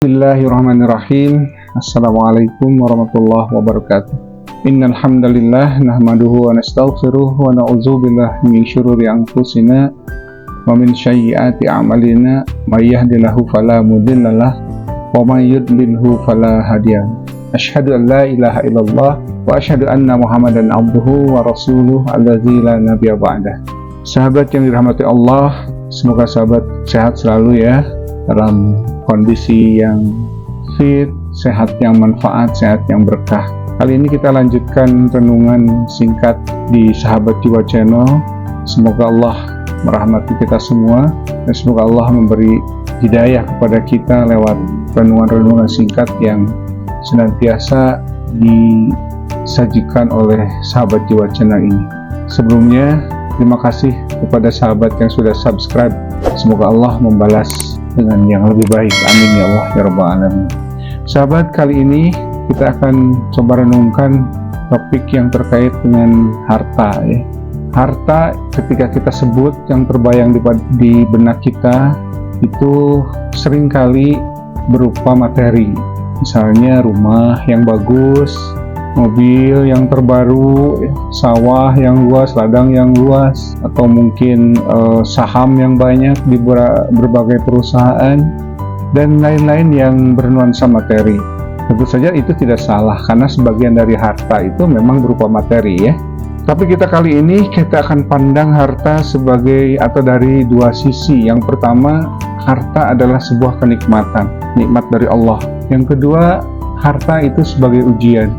Bismillahirrahmanirrahim. Assalamualaikum warahmatullahi wabarakatuh. Innal hamdalillah nahmaduhu wa nastaghfiruh wa na'udzubillahi min syururi anfusina wa min sayyiati a'malina may yahdihillahu fala mudhillalah wa may yudlilhu fala hadiyalah. Asyhadu an la ilaha illallah wa asyhadu anna Muhammadan abduhu wa rasuluh allazi la nabiyya ba'dah. Sahabat yang dirahmati Allah, semoga sahabat sehat selalu ya, dalam kondisi yang fit, sehat yang manfaat, sehat yang berkah. Kali ini kita lanjutkan renungan singkat di Sahabat Jiwa Channel. Semoga Allah merahmati kita semua dan semoga Allah memberi hidayah kepada kita lewat renungan-renungan singkat yang senantiasa disajikan oleh Sahabat Jiwa Channel ini. Sebelumnya, terima kasih kepada sahabat yang sudah subscribe. Semoga Allah membalas dengan yang lebih baik. Amin ya Allah ya Rabbal Alamin. Sahabat, kali ini kita akan coba renungkan topik yang terkait dengan harta ya. Harta ketika kita sebut, yang terbayang di benak kita itu seringkali berupa materi. Misalnya rumah yang bagus, mobil yang terbaru, sawah yang luas, ladang yang luas, atau mungkin saham yang banyak di berbagai perusahaan, dan lain-lain yang bernuansa materi. Tentu saja itu tidak salah, karena sebagian dari harta itu memang berupa materi ya. Tapi kali ini kita akan pandang harta sebagai atau dari dua sisi. Yang pertama, harta adalah sebuah kenikmatan, nikmat dari Allah. Yang kedua, harta itu sebagai ujian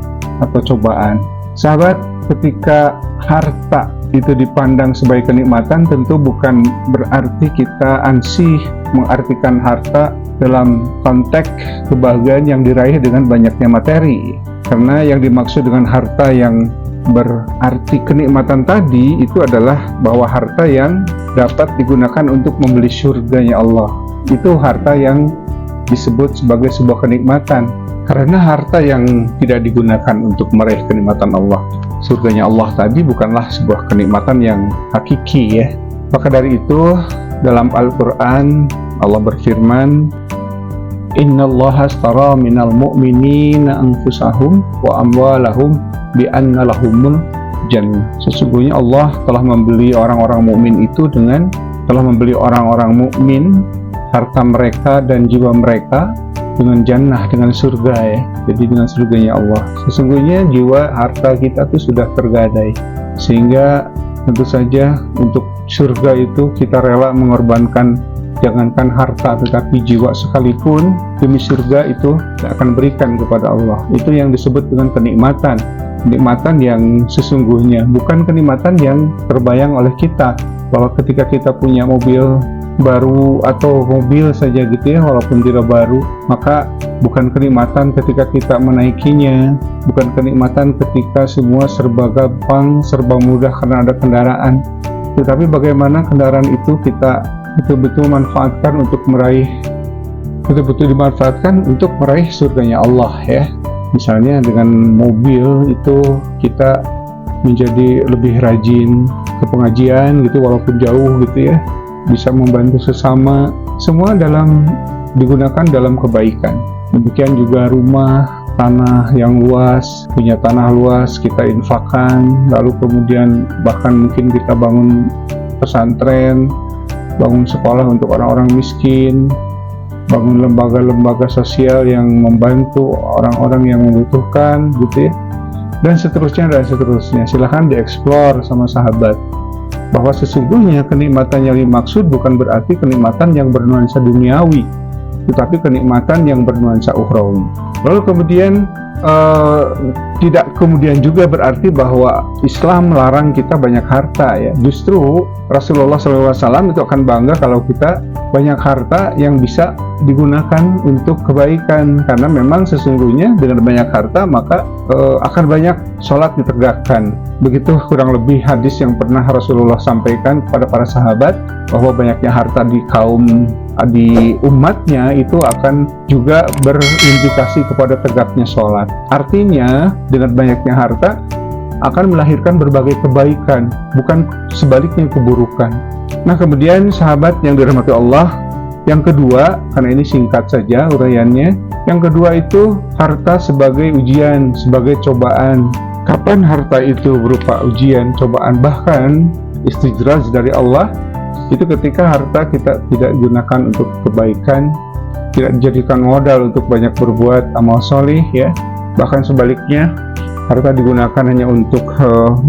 atau cobaan. Sahabat, ketika harta itu dipandang sebagai kenikmatan, tentu bukan berarti kita ansih mengartikan harta dalam konteks kebahagiaan yang diraih dengan banyaknya materi. Karena yang dimaksud dengan harta yang berarti kenikmatan tadi itu adalah bahwa harta yang dapat digunakan untuk membeli surganya Allah. Itu harta yang disebut sebagai sebuah kenikmatan. Karena harta yang tidak digunakan untuk meraih kenikmatan Allah, surganya Allah tadi, bukanlah sebuah kenikmatan yang hakiki ya. Maka dari itu, dalam Al-Quran Allah berfirman, Innallaha astara minal mu'minina anfusahum wa amwalahum bi anna lahumul jannah. Sesungguhnya Allah telah membeli orang-orang mukmin itu telah membeli orang-orang mukmin harta mereka dan jiwa mereka dengan jannah, dengan surga ya. Jadi dengan surganya Allah. Sesungguhnya jiwa harta kita itu sudah tergadai, sehingga tentu saja untuk surga itu kita rela mengorbankan jangankan harta tetapi jiwa sekalipun demi surga itu kita akan berikan kepada Allah. Itu yang disebut dengan kenikmatan. Kenikmatan yang sesungguhnya, bukan kenikmatan yang terbayang oleh kita, bahwa ketika kita punya mobil baru atau mobil saja gitu ya, walaupun tidak baru, maka bukan kenikmatan ketika kita menaikinya, bukan kenikmatan ketika semua serba gampang, serba mudah karena ada kendaraan. Tetapi bagaimana kendaraan itu kita betul-betul manfaatkan untuk meraih, betul-betul dimanfaatkan untuk meraih surganya Allah ya. Misalnya dengan mobil itu kita menjadi lebih rajin ke pengajian gitu walaupun jauh gitu ya, bisa membantu sesama, semua digunakan dalam kebaikan. Demikian juga rumah, tanah yang luas, punya tanah luas kita infakkan, lalu kemudian bahkan mungkin kita bangun pesantren, bangun sekolah untuk orang-orang miskin, bangun lembaga-lembaga sosial yang membantu orang-orang yang membutuhkan gitu ya, dan seterusnya dan seterusnya. Silahkan dieksplor sama sahabat bahwa sesungguhnya kenikmatan yang dimaksud bukan berarti kenikmatan yang bernuansa duniawi, tetapi kenikmatan yang bernuansa ukhrawi. Lalu kemudian tidak kemudian juga berarti bahwa Islam melarang kita banyak harta ya. Justru Rasulullah SAW itu akan bangga kalau kita banyak harta yang bisa digunakan untuk kebaikan, karena memang sesungguhnya dengan banyak harta maka akan banyak sholat ditegakkan. Begitu kurang lebih hadis yang pernah Rasulullah sampaikan kepada para sahabat, bahwa banyaknya harta di umatnya itu akan juga berimplikasi kepada tegaknya sholat. Artinya dengan banyaknya harta akan melahirkan berbagai kebaikan, bukan sebaliknya keburukan. Nah kemudian sahabat yang dirahmati Allah, Yang kedua, karena ini singkat saja uraiannya, yang kedua itu harta sebagai ujian, sebagai cobaan. Kapan harta itu berupa ujian, cobaan, bahkan istidraj dari Allah, itu ketika harta kita tidak digunakan untuk kebaikan, tidak dijadikan modal untuk banyak berbuat amal soleh, ya. Bahkan sebaliknya, harta digunakan hanya untuk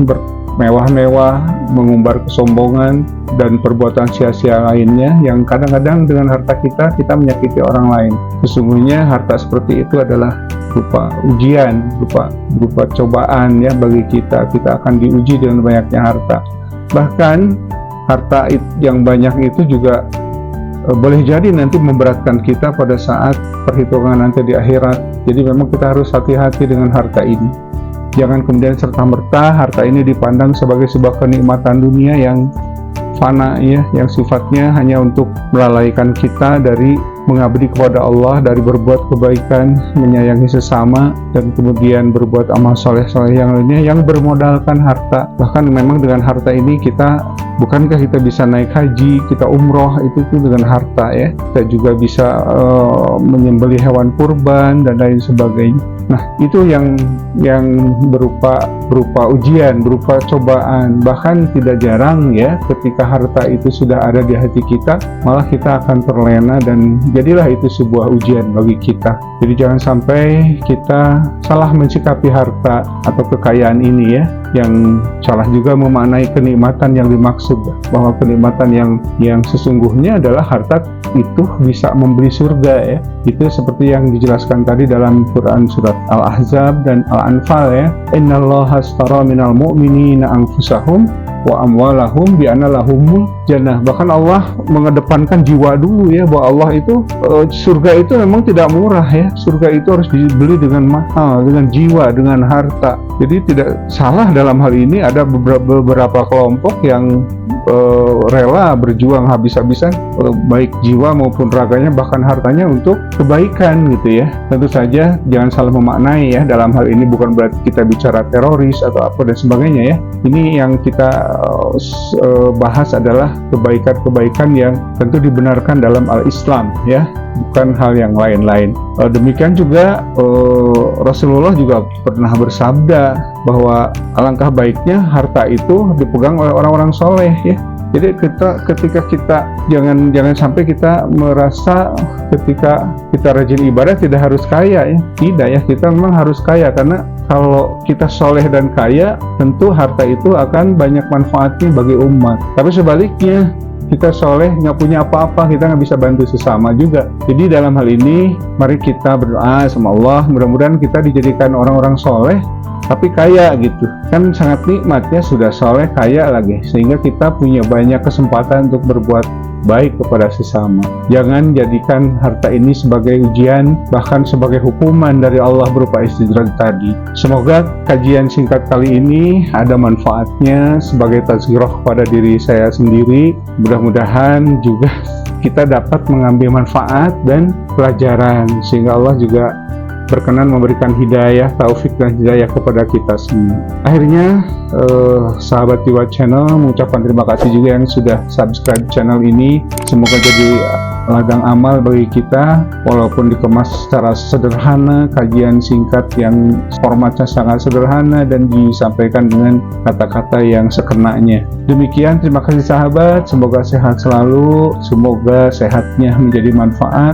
bermewah-mewah, mengumbar kesombongan dan perbuatan sia-sia lainnya, yang kadang-kadang dengan harta kita menyakiti orang lain. Sesungguhnya harta seperti itu adalah berupa ujian, berupa cobaan, ya, bagi kita. Kita akan diuji dengan banyaknya harta. Bahkan harta yang banyak itu juga boleh jadi nanti memberatkan kita pada saat perhitungan nanti di akhirat. Jadi memang kita harus hati-hati dengan harta ini. Jangan kemudian serta-merta harta ini dipandang sebagai sebuah kenikmatan dunia yang fana, ya, yang sifatnya hanya untuk melalaikan kita dari mengabdi kepada Allah, dari berbuat kebaikan, menyayangi sesama, dan kemudian berbuat amal soleh-soleh yang lainnya yang bermodalkan harta. Bahkan memang dengan harta ini bukankah kita bisa naik haji, kita umroh, itu dengan harta, ya. Kita juga bisa menyembelih hewan kurban dan lain sebagainya. Nah, itu yang berupa ujian, berupa cobaan. Bahkan tidak jarang, ya, ketika harta itu sudah ada di hati kita, malah kita akan terlena dan jadilah itu sebuah ujian bagi kita. Jadi jangan sampai kita salah mensikapi harta atau kekayaan ini, ya, yang salah juga memaknai kenikmatan yang dimaksud, bahwa kenikmatan yang sesungguhnya adalah harta itu bisa membeli surga, ya. Itu seperti yang dijelaskan tadi dalam Quran surat Al-Ahzab dan Al-Anfal, ya. Innallaha ashtara minal mu'minina anfusahum wa amwalahum bi anna lahumul jannah. Bahkan Allah mengedepankan jiwa dulu, ya, bahwa Allah itu surga itu memang tidak murah, ya. Surga itu harus dibeli dengan mahal, dengan jiwa, dengan harta. Jadi tidak salah dalam hal ini ada beberapa kelompok yang rela berjuang habis-habisan, baik jiwa maupun raganya, bahkan hartanya untuk kebaikan, gitu, ya. Tentu saja jangan salah memaknai, ya, dalam hal ini bukan berarti kita bicara teroris atau apa dan sebagainya, ya. Ini yang kita bahas adalah kebaikan-kebaikan yang tentu dibenarkan dalam al-Islam, ya, bukan hal yang lain-lain. Demikian juga Rasulullah juga pernah bersabda bahwa alangkah baiknya harta itu dipegang oleh orang-orang soleh, ya. Jadi ketika kita jangan sampai kita merasa ketika kita rajin ibadah tidak harus kaya, ya. Tidak, ya, kita memang harus kaya, karena kalau kita soleh dan kaya, tentu harta itu akan banyak manfaatnya bagi umat. Tapi sebaliknya, kita soleh nggak punya apa-apa, kita nggak bisa bantu sesama juga. Jadi dalam hal ini, mari kita berdoa sama Allah, mudah-mudahan kita dijadikan orang-orang soleh tapi kaya, gitu. Kan sangat nikmatnya sudah soleh kaya lagi, sehingga kita punya banyak kesempatan untuk berbuat baik kepada sesama. Jangan jadikan harta ini sebagai ujian, bahkan sebagai hukuman dari Allah berupa istidraj tadi. Semoga kajian singkat kali ini ada manfaatnya sebagai tazkirah kepada diri saya sendiri. Mudah-mudahan juga kita dapat mengambil manfaat dan pelajaran, sehingga Allah juga berkenan memberikan hidayah, taufik dan hidayah kepada kita semua. Akhirnya, sahabat Jiwa Channel mengucapkan terima kasih juga yang sudah subscribe channel ini. Semoga jadi ladang amal bagi kita, walaupun dikemas secara sederhana, kajian singkat yang formatnya sangat sederhana dan disampaikan dengan kata-kata yang sekenanya. Demikian, terima kasih sahabat, semoga sehat selalu, semoga sehatnya menjadi manfaat,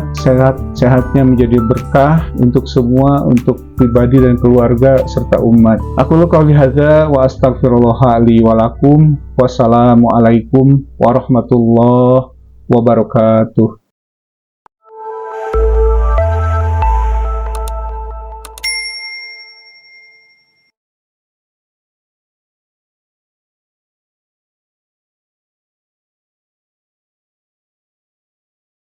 sehatnya menjadi berkah untuk semua, untuk pribadi dan keluarga serta umat. Aku qouli hadza wa astaghfirullah li wa lakum. Wassalamualaikum warahmatullahi wabarakatuh.